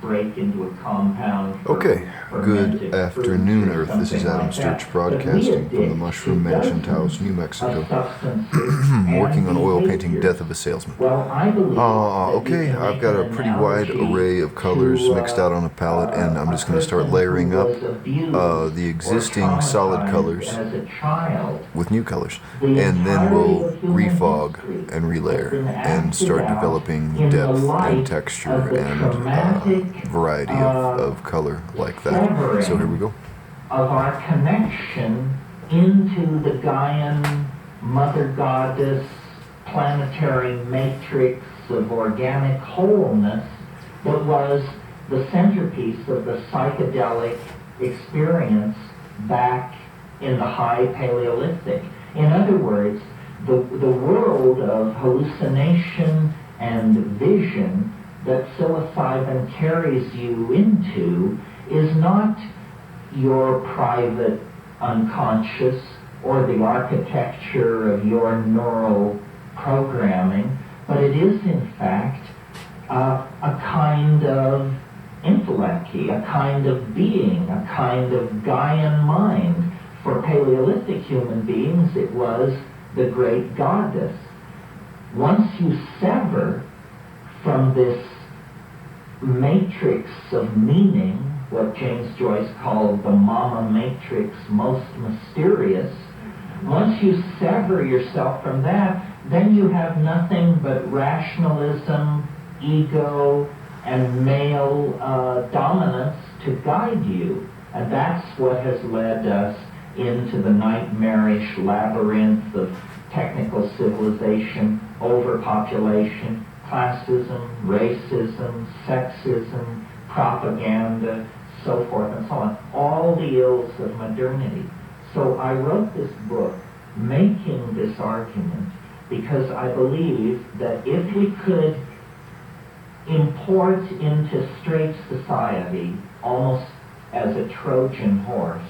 break into a compound. Okay, good afternoon, Earth. This is Adam Sturch broadcasting from the Mushroom Mansion Taos, New Mexico. Working on oil painting Death of a Salesman. Okay, I've got a pretty wide array of colors mixed out on a palette, and I'm just going to start layering up the existing solid colors with new colors, and then we'll refog and relayer and start developing depth and texture and variety of color like that. So here we go. Of our connection into the Gaian Mother Goddess planetary matrix of organic wholeness that was the centerpiece of the psychedelic experience back in the high Paleolithic. In other words, the world of hallucination and vision that psilocybin carries you into is not your private unconscious or the architecture of your neural programming, but it is in fact a kind of intellect, a kind of being, a kind of Gaian mind. For Paleolithic human beings, it was the great goddess. Once you sever from this matrix of meaning, what James Joyce called the mama matrix, most mysterious, once you sever yourself from that, then you have nothing but rationalism, ego, and male dominance to guide you. And that's what has led us into the nightmarish labyrinth of technical civilization, overpopulation, classism, racism, sexism, propaganda, so forth and so on. All the ills of modernity. So I wrote this book making this argument because I believe that if we could import into straight society, almost as a Trojan horse,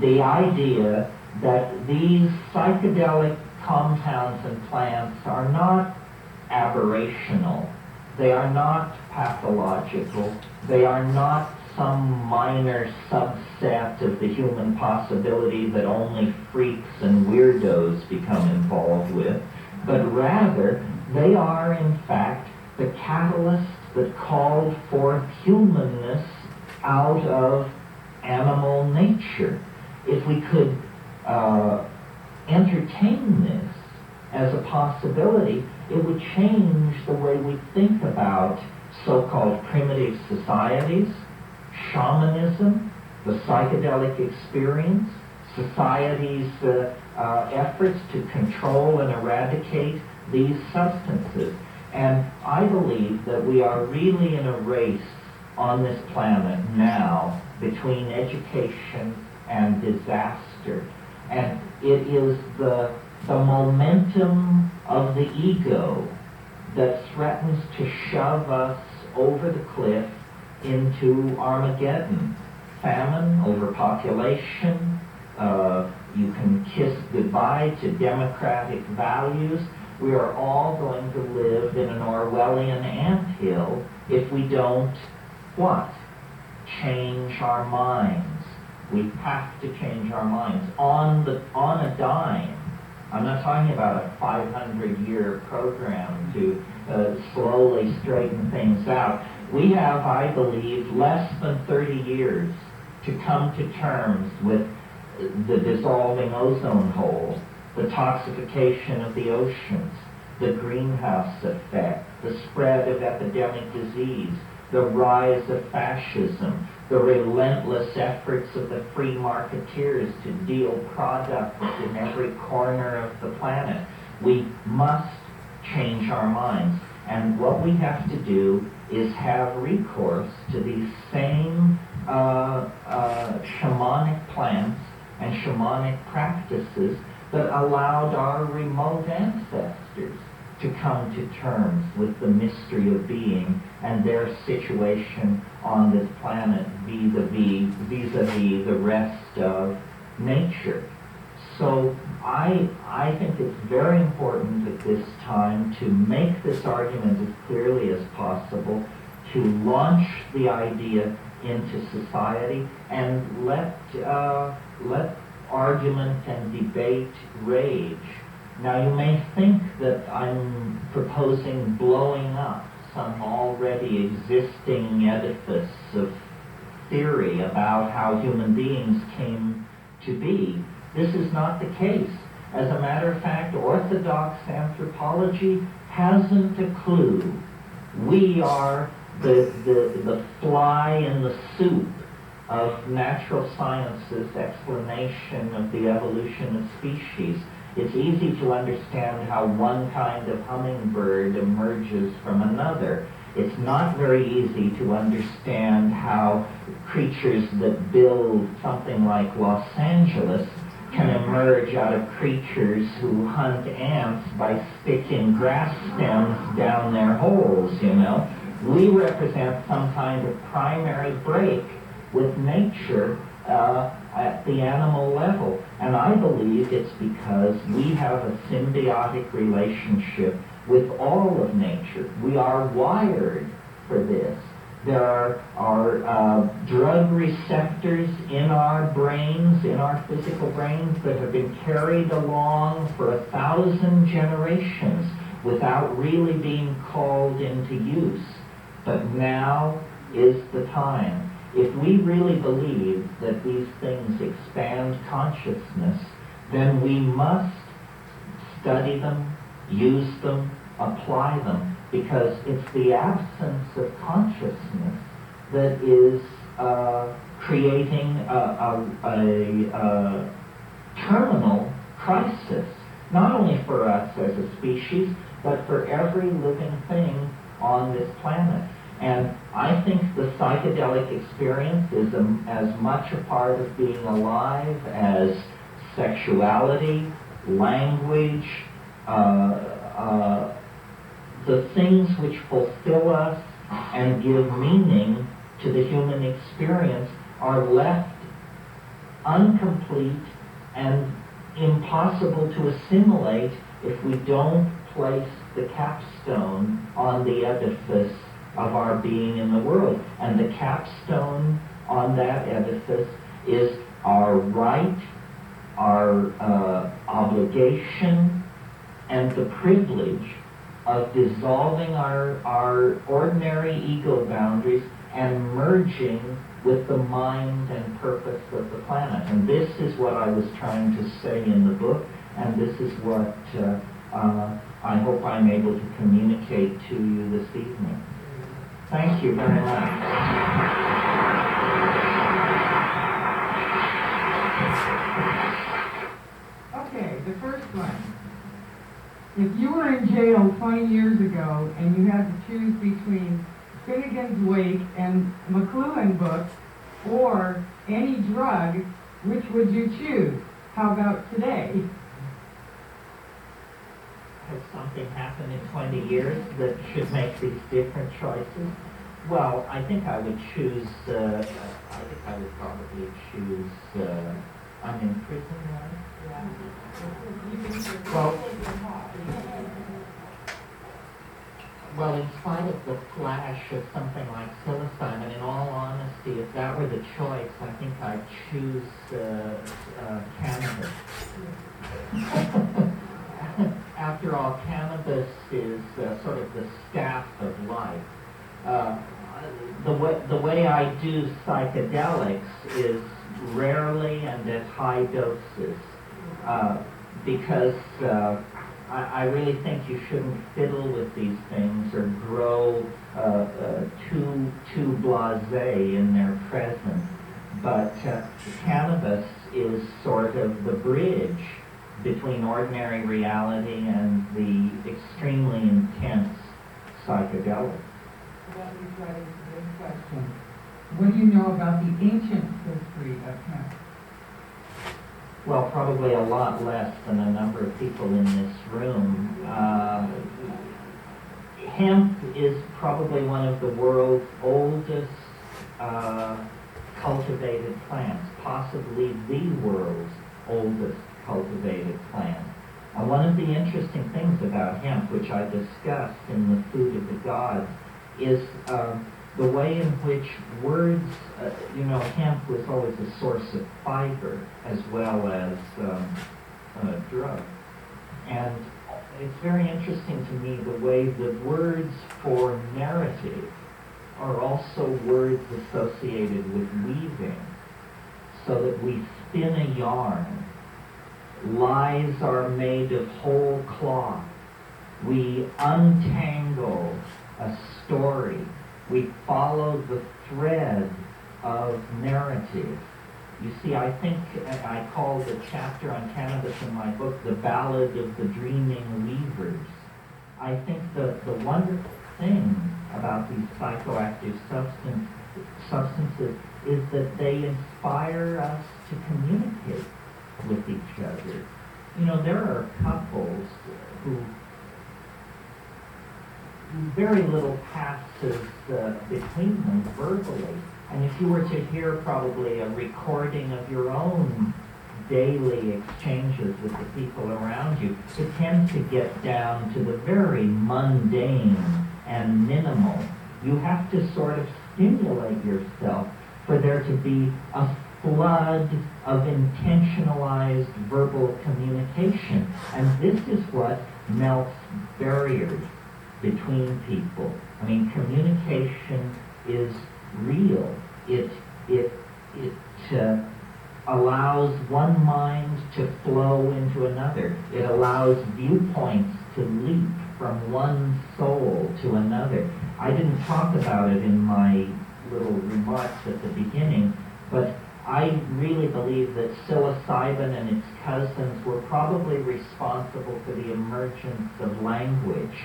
the idea that these psychedelic compounds and plants are not aberrational, they are not pathological, they are not some minor subset of the human possibility that only freaks and weirdos become involved with, but rather they are in fact the catalyst that called forth humanness out of animal nature. If we could entertain this as a possibility, it would change the way we think about so-called primitive societies, shamanism, the psychedelic experience, society's efforts to control and eradicate these substances. And I believe that we are really in a race on this planet now between education and disaster. And it is the momentum of the ego that threatens to shove us over the cliff into Armageddon. Famine, overpopulation, you can kiss goodbye to democratic values. We are all going to live in an Orwellian anthill if we don't, what? Change our minds. We have to change our minds on a dime. I'm not talking about a 500-year program to slowly straighten things out. We have, I believe, less than 30 years to come to terms with the dissolving ozone hole, the toxification of the oceans, the greenhouse effect, the spread of epidemic disease, the rise of fascism, the relentless efforts of the free marketeers to deal products in every corner of the planet. We must change our minds. And what we have to do is have recourse to these same shamanic plants and shamanic practices that allowed our remote ancestors to come to terms with the mystery of being and their situation on this planet vis-a-vis the rest of nature. So I think it's very important at this time to make this argument as clearly as possible, to launch the idea into society and let argument and debate rage. Now you may think that I'm proposing blowing up some already existing edifice of theory about how human beings came to be. This is not the case. As a matter of fact, orthodox anthropology hasn't a clue. We are the fly in the soup of natural science's explanation of the evolution of species. It's easy to understand how one kind of hummingbird emerges from another. It's not very easy to understand how creatures that build something like Los Angeles can emerge out of creatures who hunt ants by sticking grass stems down their holes, you know. We represent some kind of primary break with nature at the animal level. And I believe it's because we have a symbiotic relationship with all of nature. We are wired for this. There are drug receptors in our brains, in our physical brains, that have been carried along for 1,000 generations without really being called into use. But now is the time. If we really believe that these things expand consciousness, then we must study them, use them, apply them, because it's the absence of consciousness that is creating a terminal crisis, not only for us as a species, but for every living thing on this planet. And I think the psychedelic experience is as much a part of being alive as sexuality, language, the things which fulfill us and give meaning to the human experience are left incomplete and impossible to assimilate if we don't place the capstone on the edifice of our being in the world. And the capstone on that edifice is our right, our obligation, and the privilege of dissolving our ordinary ego boundaries and merging with the mind and purpose of the planet. And this is what I was trying to say in the book, and this is what I hope I'm able to communicate to you this evening. Thank you very much. Okay, the first one. If you were in jail 20 years ago and you had to choose between Finnegan's Wake and McLuhan books or any drug, which would you choose? How about today? Has something happened in 20 years that should make these different choices? Well, I think I would choose, I would probably choose, I'm in prison, right? Well, in spite of the flash of something like psilocybin, in all honesty, if that were the choice, I think I'd choose cannabis. After all, cannabis is sort of the staff of life. The way I do psychedelics is rarely and at high doses, because I really think you shouldn't fiddle with these things or grow too blasé in their presence. But cannabis is sort of the bridge between ordinary reality and the extremely intense psychedelic. That leads right into this question. What do you know about the ancient history of hemp? Well, probably a lot less than a number of people in this room. Hemp is probably one of the world's oldest cultivated plants, possibly the world's oldest cultivated plant. And one of the interesting things about hemp, which I discussed in The Food of the Gods, is the way in which words, hemp was always a source of fiber as well as a drug. And it's very interesting to me the way the words for narrative are also words associated with weaving, so that we spin a yarn. Lies are made of whole cloth. We untangle a story. We follow the thread of narrative. You see, I think I call the chapter on cannabis in my book The Ballad of the Dreaming Weavers. I think the wonderful thing about these psychoactive substances is that they inspire us to communicate with each other. There are couples who very little passes between them verbally. And if you were to hear probably a recording of your own daily exchanges with the people around you, it tends to get down to the very mundane and minimal. You have to sort of stimulate yourself for there to be a flood of intentionalized verbal communication. And this is what melts barriers between people. I mean, communication is real. It allows one mind to flow into another. It allows viewpoints to leap from one soul to another. I didn't talk about it in my little remarks at the beginning, but I really believe that psilocybin and its cousins were probably responsible for the emergence of language.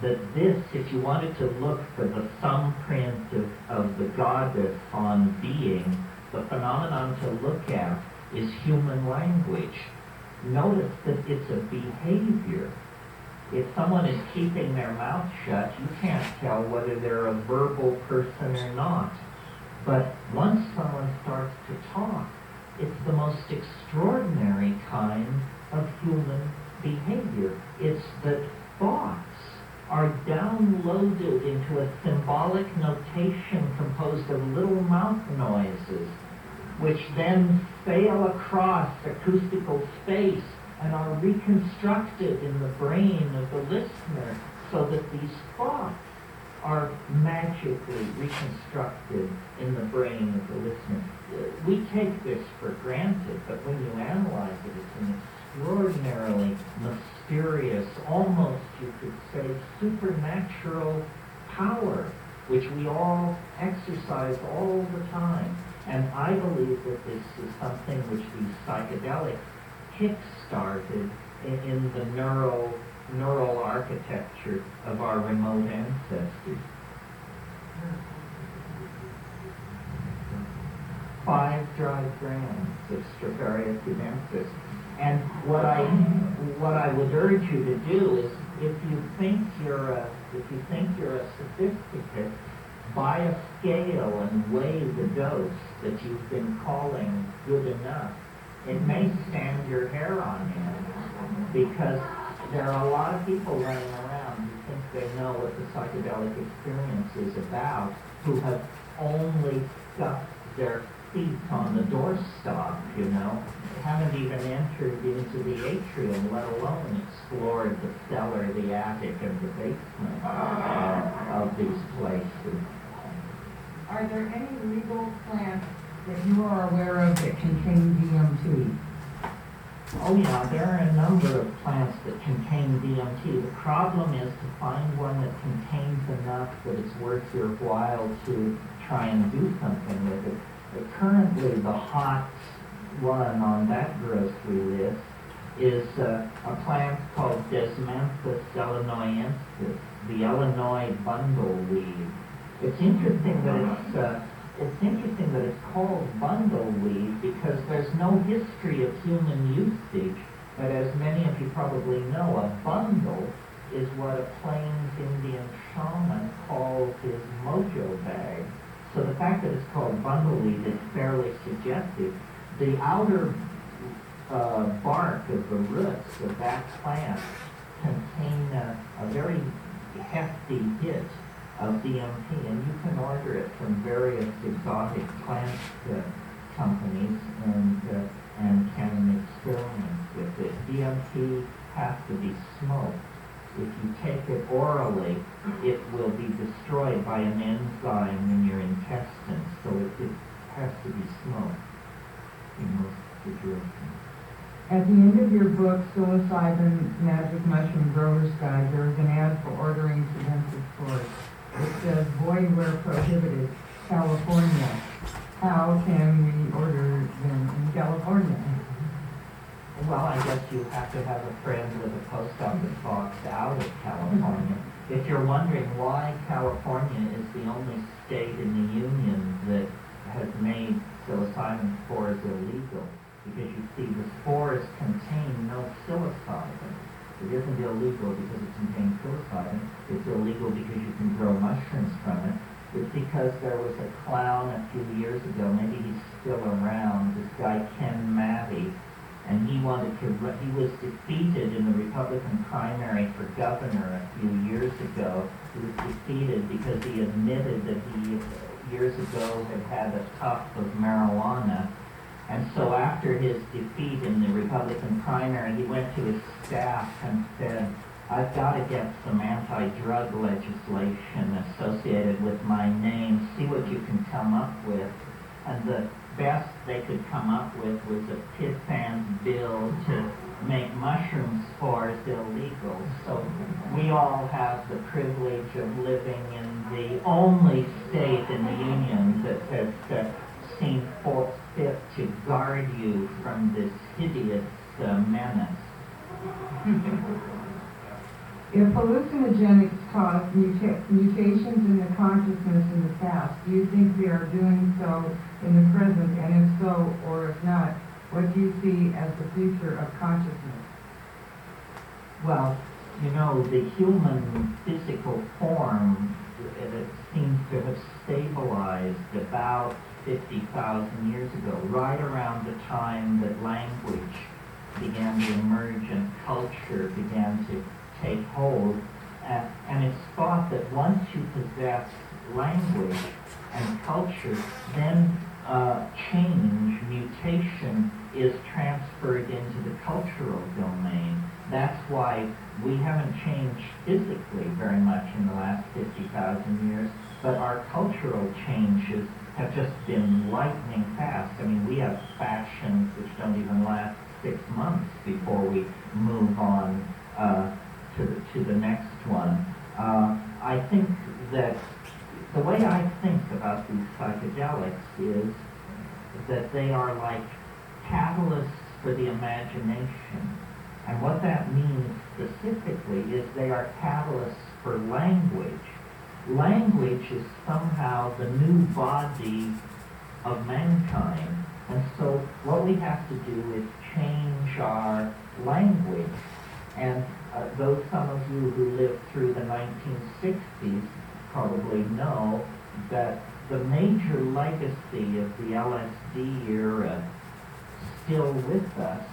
That this, if you wanted to look for the thumbprint of the goddess on being, the phenomenon to look at is human language. Notice that it's a behavior. If someone is keeping their mouth shut, you can't tell whether they're a verbal person or not. But once someone starts to talk, it's the most extraordinary kind of human behavior. It's that thoughts are downloaded into a symbolic notation composed of little mouth noises, which then sail across acoustical space and are reconstructed in the brain of the listener, so that these thoughts are magically reconstructed in the brain of the listener. We take this for granted, but when you analyze it, it's an extraordinarily mysterious, almost you could say supernatural power, which we all exercise all the time. And I believe that this is something which these psychedelics kick-started in the neural architecture of our remote ancestors. 5 dry grams of Stropharia cubensis. And what I would urge you to do is, if you think you're a sophisticate, buy a scale and weigh the dose that you've been calling good enough. It may stand your hair on end, because there are a lot of people running around who think they know what the psychedelic experience is about, who have only stuck their feet on the doorstop, haven't even entered into the atrium, let alone explored the cellar, the attic, and the basement of these places. Are there any legal plants that you are aware of that contain DMT? Oh yeah, there are a number of plants that contain DMT. The problem is to find one that contains enough that it's worth your while to try and do something with it. Currently, the hot one on that grocery list is a plant called Desmanthus illinoisensis, the Illinois bundleweed. It's interesting that it's called bundleweed because there's no history of human usage. But as many of you probably know, a bundle is what a Plains Indian shaman calls his mojo bag. So the fact that it's called bumbleweed is fairly suggestive. The outer bark of the roots of that plant contain a very hefty hit of DMT, and you can order it from various exotic plant companies and can experiment with it. DMT has to be smoked. If you take it orally, it will be destroyed by an enzyme in your intestines, so it has to be smoked in most situations. At the end of your book, Psilocybin Magic Mushroom Grower's Guide, there is an ad for ordering preventive spores. It says, boy, we're prohibited, California. How can we order them in California? Well, I guess you have to have a friend with a post office box out of California. If you're wondering why California is the only state in the union that has made psilocybin spores illegal, because you see the spores contain no psilocybin. It isn't illegal because it contains psilocybin. It's illegal because you can grow mushrooms from it. It's because there was a clown a few years ago, maybe he's still around, this guy Ken Maddie, and he was defeated in the Republican primary for governor a few years ago. He was defeated because he admitted that he, years ago, had a puff of marijuana. And so after his defeat in the Republican primary, he went to his staff and said, I've got to get some anti-drug legislation associated with my name, see what you can come up with. And the best they could come up with was a Pittsand's bill to make mushroom spores illegal. So we all have the privilege of living in the only state in the union that has seen fit to guard you from this hideous menace. If hallucinogenics cause mutations in the consciousness in the past, do you think they are doing so in the present? And if so, or if not, what do you see as the future of consciousness? Well, you know, the human physical form, it seems to have stabilized about 50,000 years ago, right around the time that language began to emerge and culture began to take hold. And it's thought that once you possess language and culture, then change, mutation is transferred into the cultural domain. That's why we haven't changed physically very much in the last 50,000 years, but our cultural changes have just been lightning fast. I mean, we have fashions which don't even last 6 months before we move on to the next one. I think that the way I think about these psychedelics is that they are like catalysts for the imagination. And what that means specifically is they are catalysts for language. Language is somehow the new body of mankind. And so what we have to do is change our language. And some of you who lived through the 1960s probably know that the major legacy of the LSD era, still with us,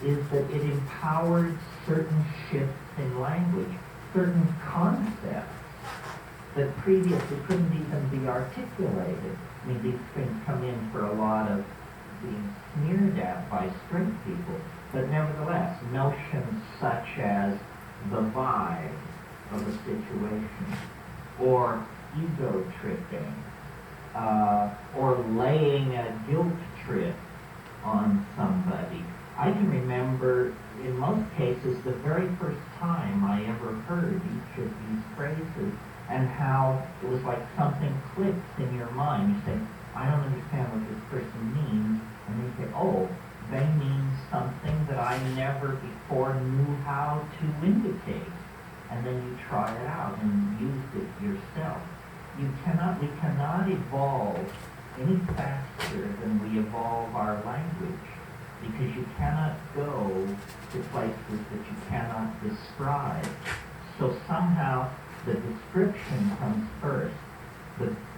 is that it empowered certain shifts in language, certain concepts that previously couldn't even be articulated. I mean, these things come in for a lot of being sneered at by straight people, but nevertheless, notions such as the vibe of a situation, or ego tripping, or laying a guilt trip on somebody. I can remember, in most cases, the very first time I ever heard each of these phrases, and how it was like something clicks in your mind. You say, I don't understand what this person means, and then you say, oh, they mean something that I never before knew how to indicate. And then you try it out and use it yourself. We cannot evolve any faster than we evolve our language, because you cannot go to places that you cannot describe. So somehow the description comes first.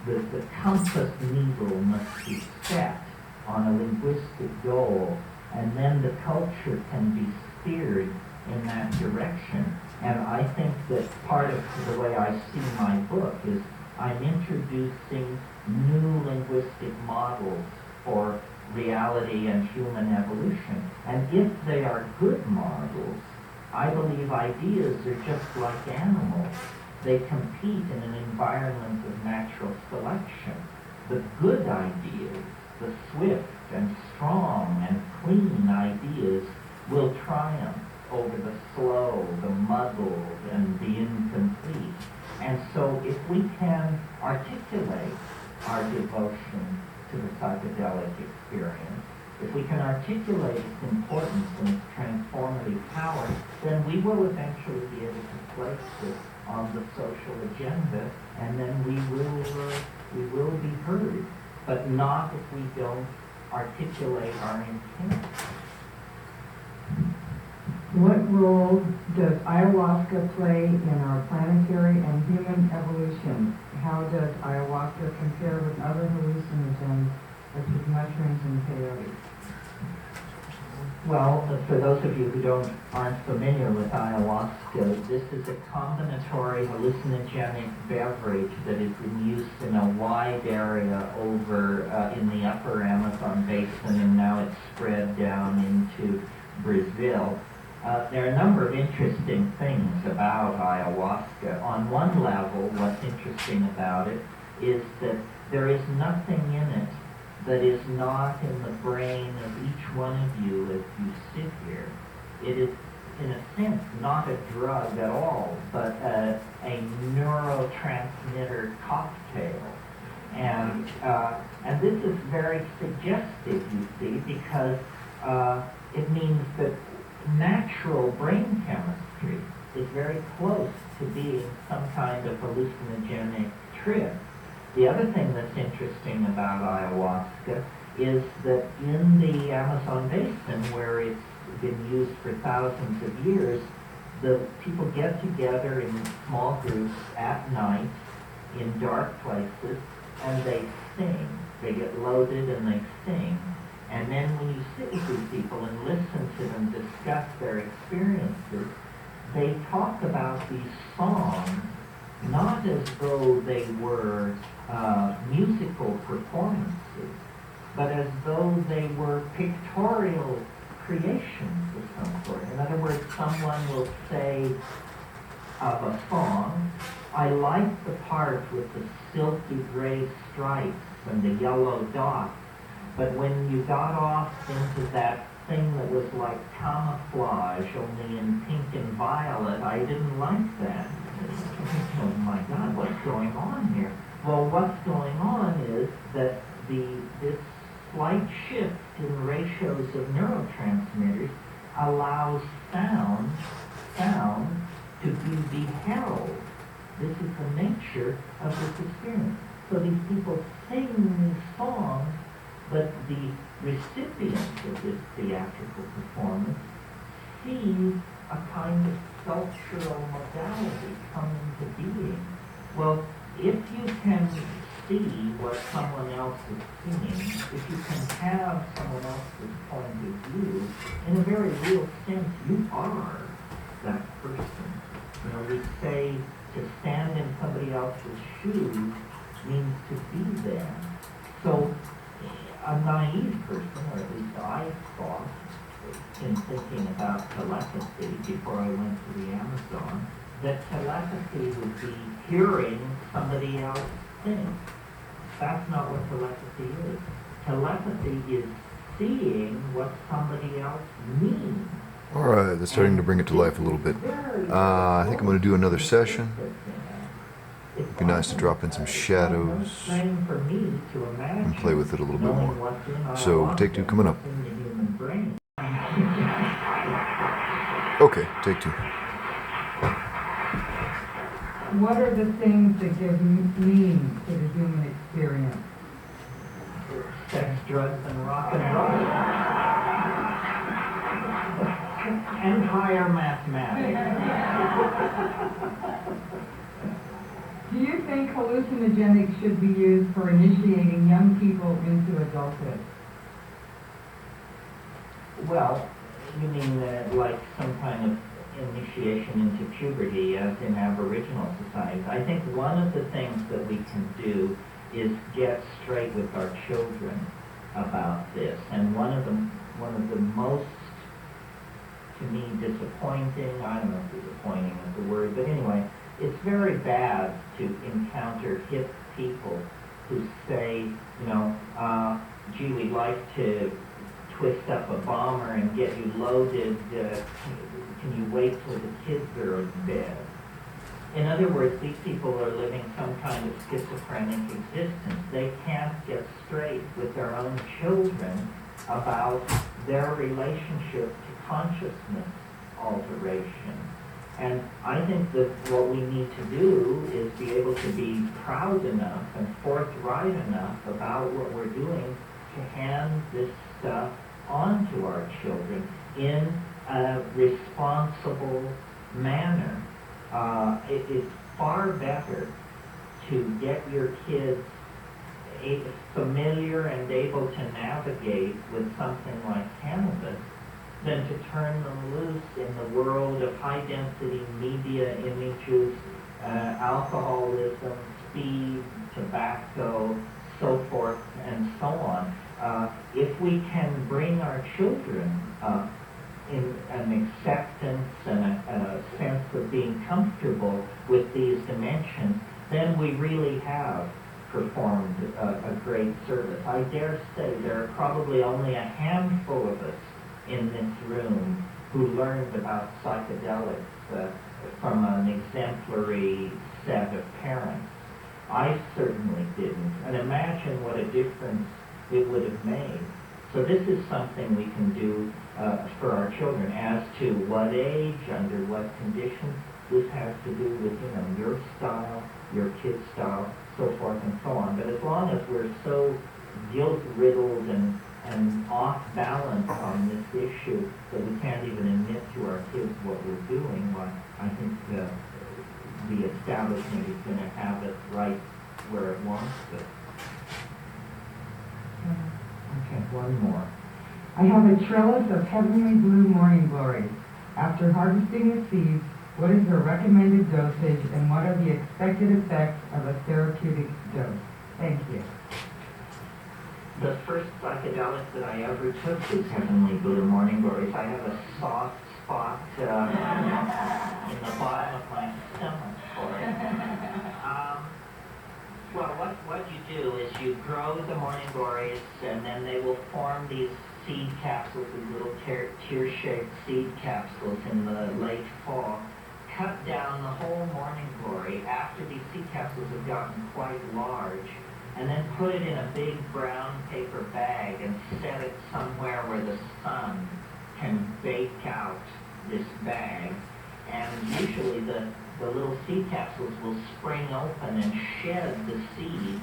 the compass needle must be set on a linguistic goal, and then the culture can be steered in that direction. And I think that part of the way I see my book is I'm introducing new linguistic models for reality and human evolution. And if they are good models, I believe ideas are just like animals. They compete in an environment of natural selection. The good ideas, the swift and strong and clean ideas, will triumph over the slow, the muddled, and the incomplete. And so if we can articulate our devotion to the psychedelic experience, if we can articulate its importance and its transformative power, then we will eventually be able to place it on the social agenda, and then we will be heard, but not if we don't articulate our intent. What role does ayahuasca play in our planetary and human evolution? How does ayahuasca compare with other hallucinogens such as mushrooms and peyote? Well, for those of you who aren't familiar with ayahuasca, this is a combinatory hallucinogenic beverage that has been used in a wide area over in the upper Amazon basin, and now it's spread down into Brazil. There are a number of interesting things about ayahuasca. On one level, what's interesting about it is that there is nothing in it that is not in the brain of each one of you as you sit here. It is, in a sense, not a drug at all, but a neurotransmitter cocktail. And this is very suggestive, you see, because it means that natural brain chemistry is very close to being some kind of hallucinogenic trip. The other thing that's interesting about ayahuasca is that in the Amazon basin, where it's been used for thousands of years, the people get together in small groups at night in dark places, and they sing. They get loaded and they sing. And then when you sit with these people and listen to them discuss their experiences, they talk about these songs not as though they were musical performances, but as though they were pictorial creations of some sort. In other words, someone will say of a song, I like the part with the silky gray stripes and the yellow dots, but when you got off into that thing that was like camouflage, only in pink and violet, I didn't like that. Oh my God, what's going on here? Well, what's going on is that this slight shift in ratios of neurotransmitters allows sound to be beheld. This is the nature of this experience. So these people sing these songs, but the recipient of this theatrical performance sees a kind of sculptural modality come into being. Well, if you can see what someone else is seeing, if you can have someone else's point of view, in a very real sense, you are that person. You know, we say to stand in somebody else's shoes means to be there. So a naive person, or at least I thought, in thinking about telepathy before I went to the Amazon, that telepathy would be hearing somebody else think. That's not what telepathy is. Telepathy is seeing what somebody else means. All right, that's starting to bring it to life a little bit. I think I'm going to do another session. It'd be nice to drop in some shadows and play with it a little bit more. So, take two coming up. Okay, take two. What are the things that give meaning to the human experience? Sex, drugs, and rock and roll. And higher mathematics. Do you think hallucinogenics should be used for initiating young people into adulthood? Well, you mean like some kind of initiation into puberty as in Aboriginal societies? I think one of the things that we can do is get straight with our children about this. And one of the most, to me, disappointing, I don't know if disappointing is the word, but anyway, it's very bad to encounter hip people who say, gee, we'd like to twist up a bomber and get you loaded. Can you wait till the kids are in bed? In other words, these people are living some kind of schizophrenic existence. They can't get straight with their own children about their relationship to consciousness alteration. And I think that what we need to do is be able to be proud enough and forthright enough about what we're doing to hand this stuff on to our children in a responsible manner. It's far better to get your kids familiar and able to navigate with something like cannabis than to turn them loose in the world of high-density media images, alcoholism, speed, tobacco, so forth and so on. If we can bring our children up in an acceptance and a sense of being comfortable with these dimensions, then we really have performed a great service. I dare say there are probably only a handful of us in this room who learned about psychedelics from an exemplary set of parents. I certainly didn't. And imagine what a difference it would have made. So this is something we can do for our children. As to what age, under what conditions, this has to do with, your style, your kid's style, so forth and so on. But as long as we're so guilt-riddled and off balance on this issue that we can't even admit to our kids what we're doing, well, I think the establishment is going to have it right where it wants it. Okay, one more. I have a trellis of heavenly blue morning glories. After harvesting the seeds, what is the recommended dosage and what are the expected effects of a therapeutic dose? Thank you. The first psychedelic that I ever took was heavenly blue morning glories. I have a soft spot in the bottom of my stomach for it. Well, what you do is you grow the morning glories, and then they will form these seed capsules, these little tear-shaped seed capsules in the late fall. Cut down the whole morning glory after these seed capsules have gotten quite large, and then put it in a big brown paper bag and set it somewhere where the sun can bake out this bag. And usually the little seed capsules will spring open and shed the seeds,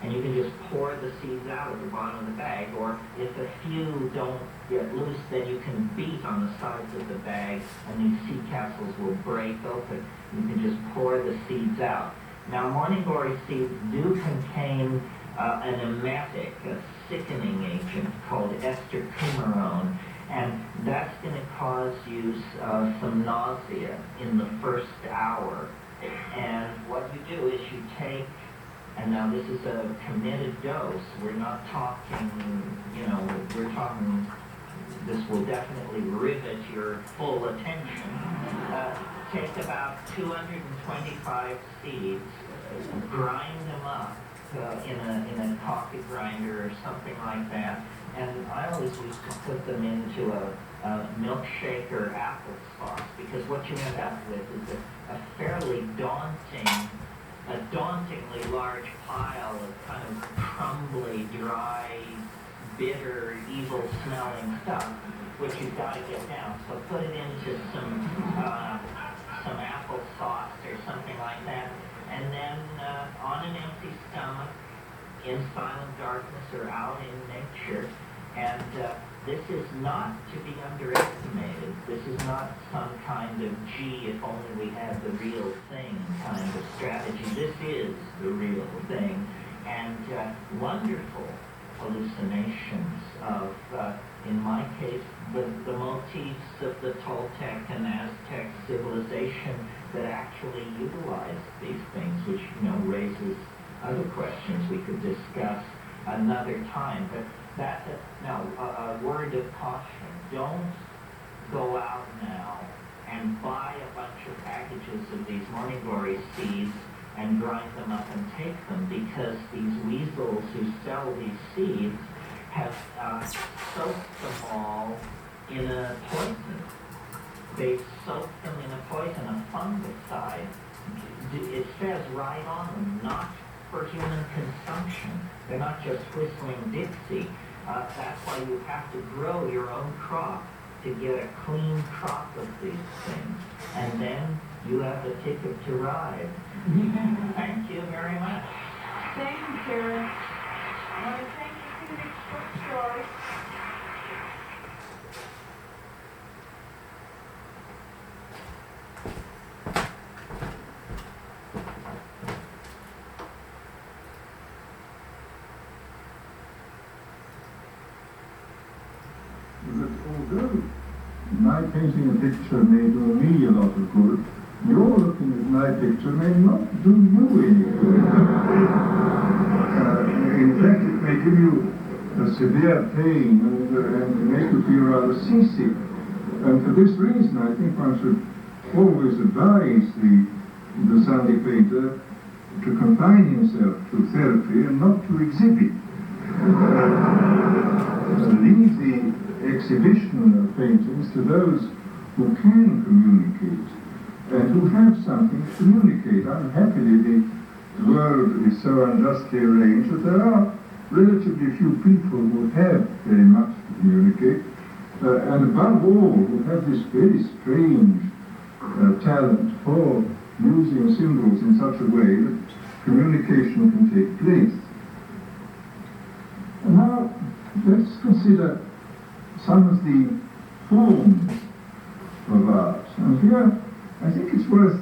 and you can just pour the seeds out at the bottom of the bag, or if a few don't get loose, then you can beat on the sides of the bag, and these seed capsules will break open. You can just pour the seeds out. Now, morning glory seeds do contain an emetic, a sickening agent called ester coumarone, and that's going to cause you some nausea in the first hour. And what you do is you take, and now this is a committed dose, we're not talking, we're talking, this will definitely rivet your full attention. Take about 225 seeds, grind them up in a coffee grinder or something like that, and I always used to put them into a milkshake or applesauce, because what you end up with is a fairly dauntingly large pile of kind of crumbly, dry, bitter, evil-smelling stuff, which you've got to get down. So put it into some applesauce or something like that, and then on an empty stomach, in silent darkness or out in nature, and this is not to be underestimated. This is not some kind of, gee, if only we had the real thing kind of strategy. This is the real thing. And wonderful hallucinations of, in my case, the motifs of the Toltec and Aztec civilization that actually utilize these things, which, raises other questions we could discuss another time. But now, a word of caution. Don't go out now and buy a bunch of packages of these morning glory seeds and grind them up and take them, because these weasels who sell these seeds have soaked them all in a poison. They've soaked them in a poison, a fungicide. It says right on them, not for human consumption. They're not just whistling Dixie. That's why you have to grow your own crop to get a clean crop of these things. And then you have the ticket to ride. Thank you very much. Thank you, Karen. I want to thank you for the short story. Although my painting a picture may do me a lot of good, your looking at my picture may not do you any good. In fact, it may give you a severe pain and make you feel rather seasick. And for this reason, I think one should always advise the Sunday painter to confine himself to therapy and not to exhibit. Leave the exhibition of paintings to those who can communicate and who have something to communicate. Unhappily, the world is so unjustly arranged that there are relatively few people who have very much to communicate, and above all, who have this very strange talent for using symbols in such a way that communication can take place. And now, let's consider some of the forms of art. And here, I think it's worth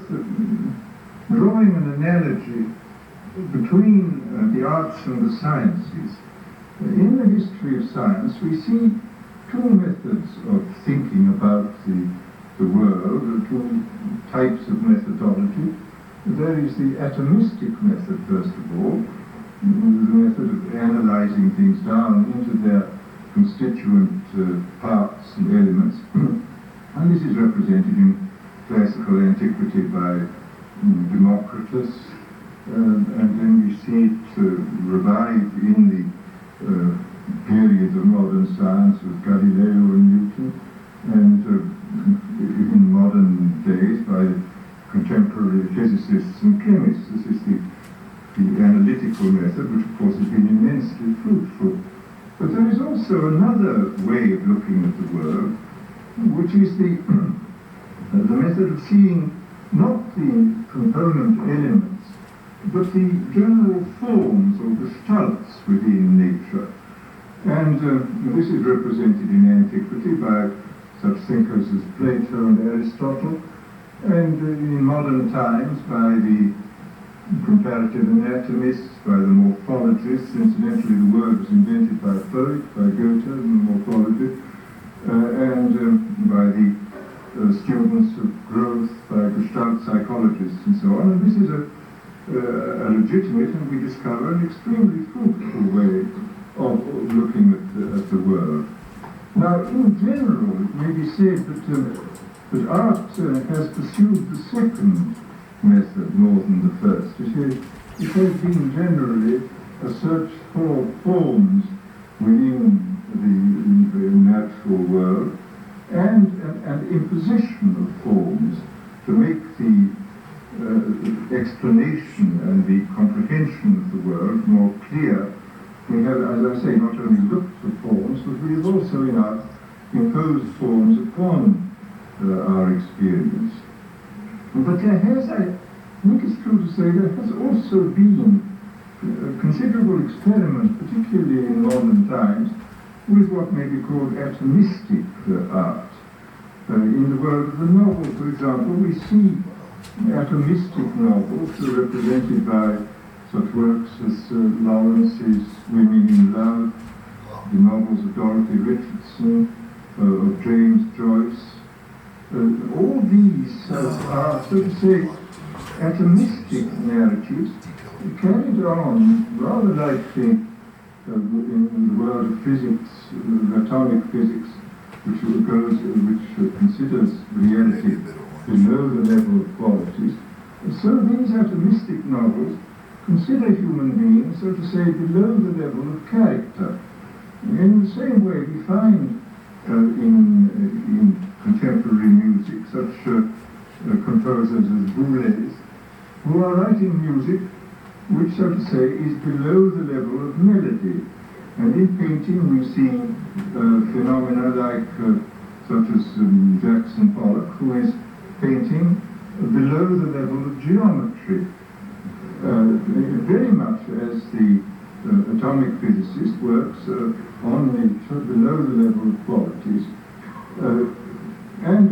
drawing an analogy between the arts and the sciences. In the history of science, we see two methods of thinking about the world, two types of methodology. There is the atomistic method, first of all, the method of analyzing things down into their constituent parts and elements. And this is represented in classical antiquity by Democritus, and then we see it revived in the period of modern science with Galileo and Newton, and in modern days by contemporary physicists and chemists. This is the analytical method, which of course has been immensely fruitful. But there is also another way of looking at the world, which is the method of seeing not the component elements, but the general forms or gestalts within nature. And this is represented in antiquity by such thinkers as Plato and Aristotle, and in modern times by the comparative anatomists, by the morphologists. Incidentally, the word was invented by a poet, by Goethe, the morphologist, and by the students of growth, by Gestalt psychologists and so on. And this is a legitimate, and we discover, an extremely fruitful way of looking at the world. Now, in general, it may be said that art has pursued the second method more than the first. It has been generally a search for forms within the natural world, and an imposition of forms to make the explanation and the comprehension of the world more clear. We have, as I say, not only looked for forms, but we have also in art imposed forms upon our experience. But there has, I think it's true to say, there has also been a considerable experiment, particularly in modern times, with what may be called atomistic art. In the world of the novel, for example, we see atomistic novels represented by such works as Lawrence's Women in Love, the novels of Dorothy Richardson, of James Joyce. All these are, so to say, atomistic narratives carried on rather like in the world of physics, atomic physics, which considers reality below the level of qualities. So these atomistic novels consider human beings, so to say, below the level of character. In the same way, we find in contemporary music such composers as Boulez, who are writing music which, so to say, is below the level of melody. And in painting we see phenomena like such as Jackson Pollock, who is painting below the level of geometry, very much as the atomic physicist works on nature below the level of qualities. And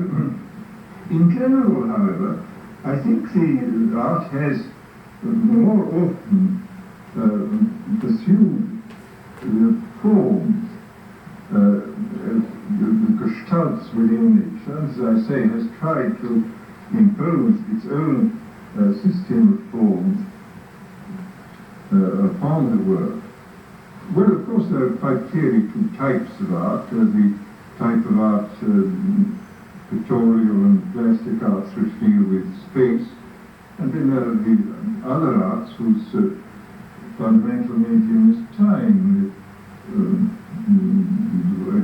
in general, however, I think the art has more often pursued the forms, the gestalts within nature, as I say, has tried to impose its own system of forms upon the world. Well, of course, there are quite clearly two types of art. The type of art, pictorial and plastic arts, which deal with space, and then there are the other arts whose fundamental medium is time,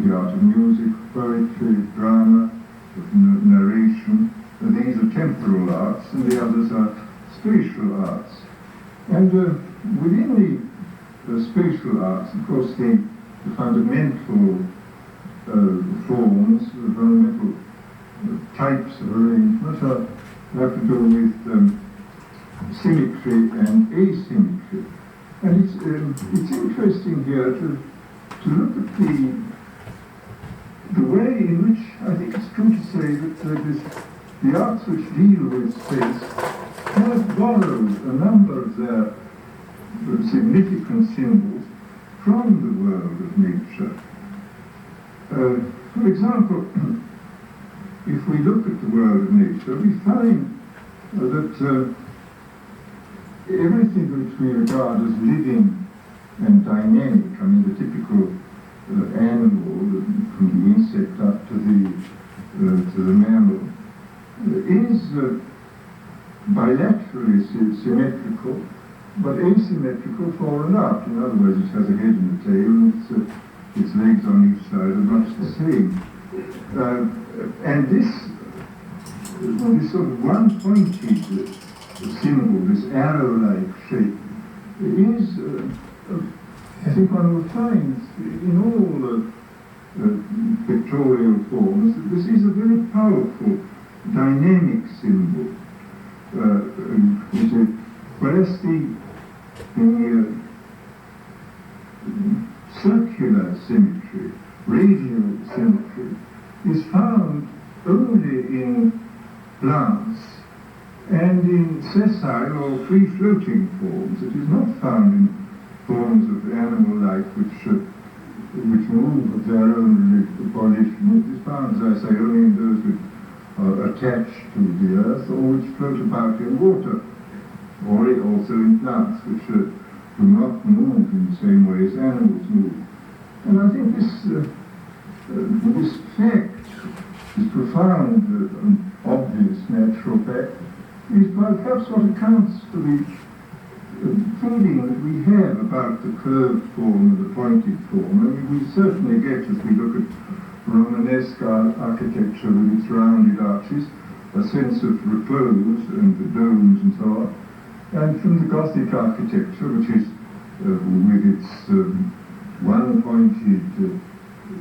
the art of music, poetry, drama, narration. These are temporal arts, and the others are spatial arts. And within the spatial arts, of course, the fundamental forms, the fundamental types of arrangement have to do with symmetry and asymmetry. And it's interesting here to look at the way in which I think it's true to say that the arts which deal with space have borrowed a number of their significant symbols from the world of nature. For example, if we look at the world of nature, we find that everything which we regard as living and dynamic, I mean the typical animal, from the insect up to the mammal, is bilaterally symmetrical, but asymmetrical fore and aft. In other words, it has a head and a tail, and its legs on each side are much the same. And this sort of one-pointed symbol, this arrow-like shape, is, I think one will find in all pictorial forms that this is a very powerful, dynamic symbol. Whereas the circular symmetry, radial symmetry, is found only in plants and in sessile or free-floating forms. It is not found in forms of animal life which move of their own volition. It is found, as I say, only in those which are attached to the earth or which float about in water, or also in plants which do not move in the same way as animals move. And I think this fact, this profound and obvious natural fact, is perhaps what accounts for the feeling that we have about the curved form and the pointed form. I mean, we certainly get, as we look at Romanesque architecture with its rounded arches, a sense of repose and the domes and so on. And from the Gothic architecture, which is with its one-pointed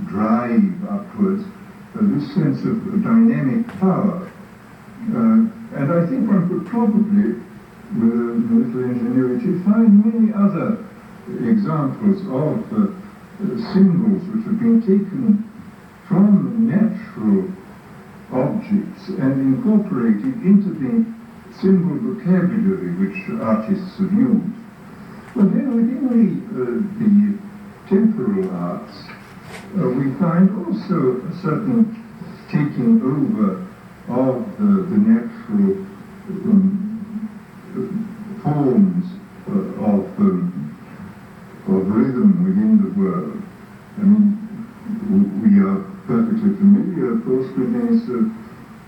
drive upwards, this sense of dynamic power. And I think one could probably, with a little ingenuity, find many other examples of symbols which have been taken from natural objects and incorporated into the symbol vocabulary which artists have used. But then within the temporal arts, we find also a certain taking over of the natural forms of rhythm within the world. I mean, we are perfectly familiar, of course, with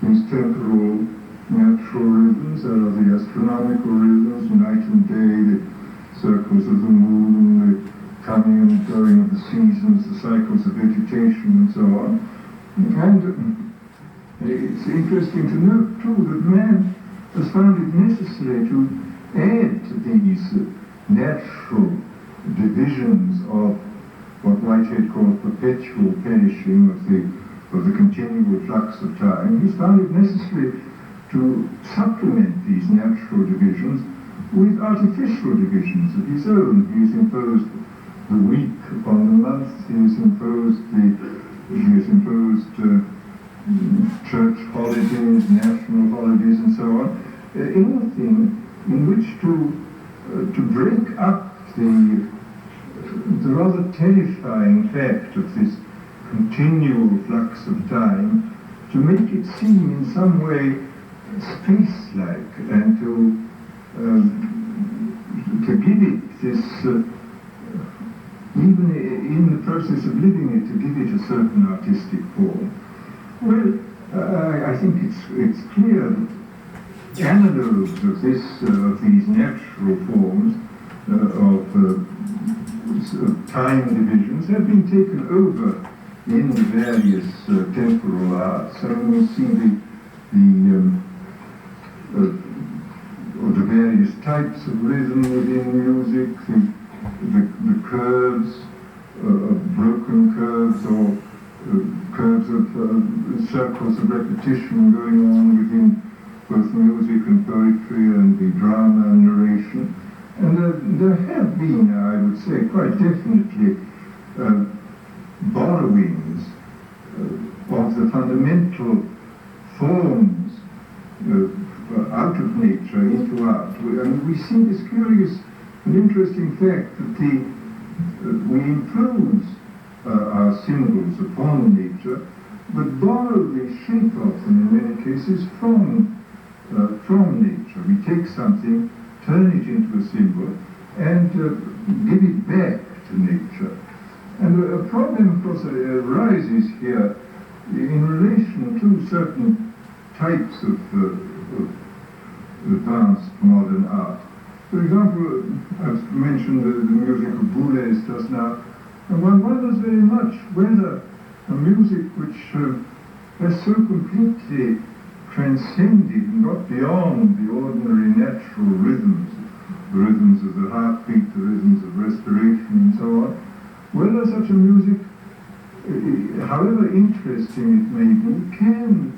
these temporal natural rhythms. There are the astronomical rhythms, night and day, the circles of the moon, the coming and going of the seasons, the cycles of vegetation, and so on. And it's interesting to note, too, that man has found it necessary to add to these natural divisions of what Whitehead called perpetual perishing of the continual flux of time. He's found it necessary to supplement these natural divisions with artificial divisions of his own. He's imposed the week upon the month, he's imposed church holidays, national holidays, and so on. Anything in which to break up the rather terrifying fact of this continual flux of time, to make it seem in some way space-like, and to give it this, even in the process of living it, to give it a certain artistic form. Well, I think it's clear that analogues of these natural forms of time divisions have been taken over in the various temporal arts. So we see the various types of rhythm within music, the curves, broken curves, or curves of circles of repetition going on within both music and poetry and the drama and narration. And there have been, I would say, quite definitely borrowings of the fundamental forms out of nature into art. And we see this curious and interesting fact that we impose our symbols upon nature, but borrow the shape of them in many cases from nature. We take something, turn it into a symbol, and give it back to nature. And a problem, of course, arises here in relation to certain types of advanced modern art. For example, I've mentioned the music of Boulez just now, and one wonders very much whether a music which has so completely transcended and got beyond the ordinary natural rhythms, the rhythms of the heartbeat, the rhythms of respiration, and so on, whether such a music, however interesting it may be, can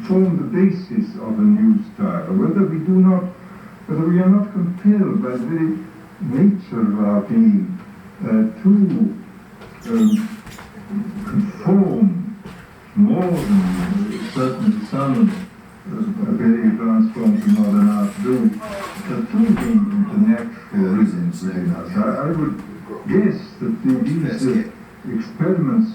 form the basis of a new style, or whether we are not compelled by the very nature of our being to conform more than certainly some very advanced forms of modern art do to the natural rhythms within us. I would guess that these experiments,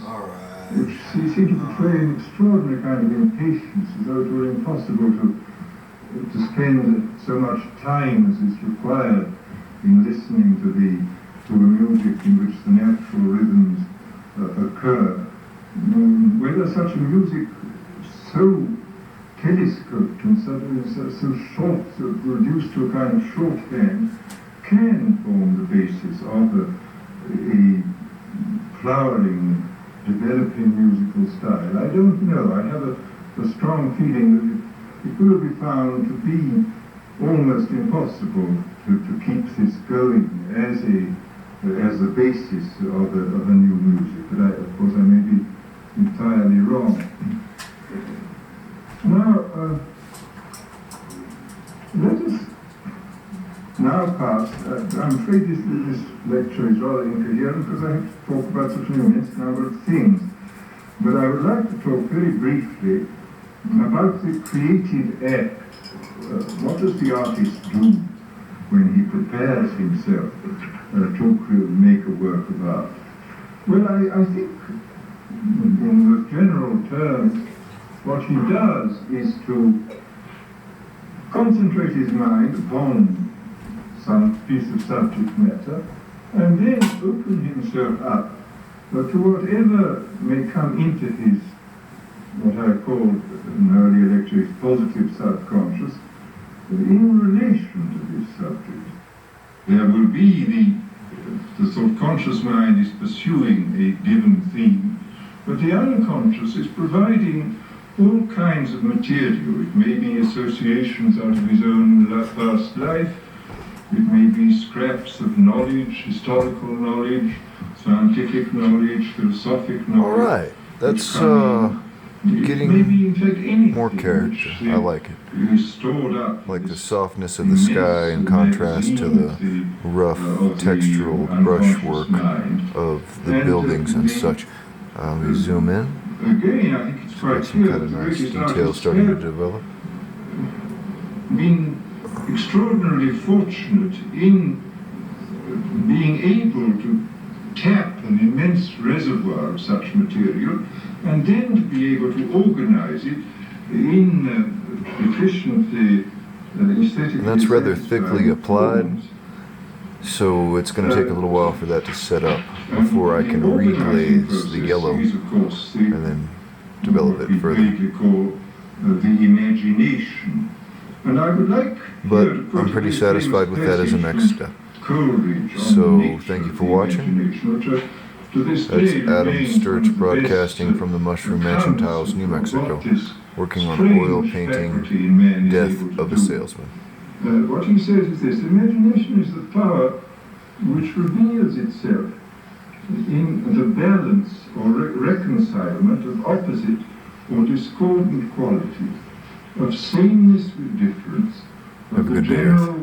which seem to portray an extraordinary kind of impatience, as though it were impossible to spend so much time as is required in listening to a music in which the natural rhythms occur. Whether such a music so telescoped and so short, so reduced to a kind of shorthand, can form the basis of a flowering, developing musical style. I don't know. I have a strong feeling that it will be found to be almost impossible to keep this going as the basis of a new music. But of course I may be entirely wrong. Now, let us now pass. I'm afraid this lecture is rather incoherent because I have to talk about such an immense number of things. But I would like to talk very briefly about the creative act. What does the artist do when he prepares himself to make a work of art? Well, I think, in the general terms, what he does is to concentrate his mind upon some piece of subject matter and then open himself up to whatever may come into his, what I called in earlier lecture, his positive subconscious, in relation to this subject. There will be the subconscious mind is pursuing a given theme, but the unconscious is providing all kinds of material. It may be associations out of his own past life, it may be scraps of knowledge, historical knowledge, scientific knowledge, philosophic knowledge. All right, that's getting maybe, in fact, more character. I like it. Is stored up like the softness of the sky in contrast to the rough textural brushwork of the buildings and such. We zoom in. Again, I think it's quite Some clear kind of that the nice greatest detail artists starting to have develop. been extraordinarily fortunate in being able to tap an immense reservoir of such material and then to be able to organize it in efficiently, aesthetically. And that's rather thickly applied, forms. so it's going to take a little while for that to set up before I can reglaze the yellow and then develop it further. The imagination. And I would like But I'm pretty satisfied with that as a next step. So thank you for watching. That's Adam Sturch broadcasting from the Mushroom Mansion Tiles, New Mexico, working on oil painting Death of a Salesman. What he says is this: imagination is the power which reveals itself in the balance or reconcilement of opposite or discordant qualities, of sameness with difference, Have of a the good day, general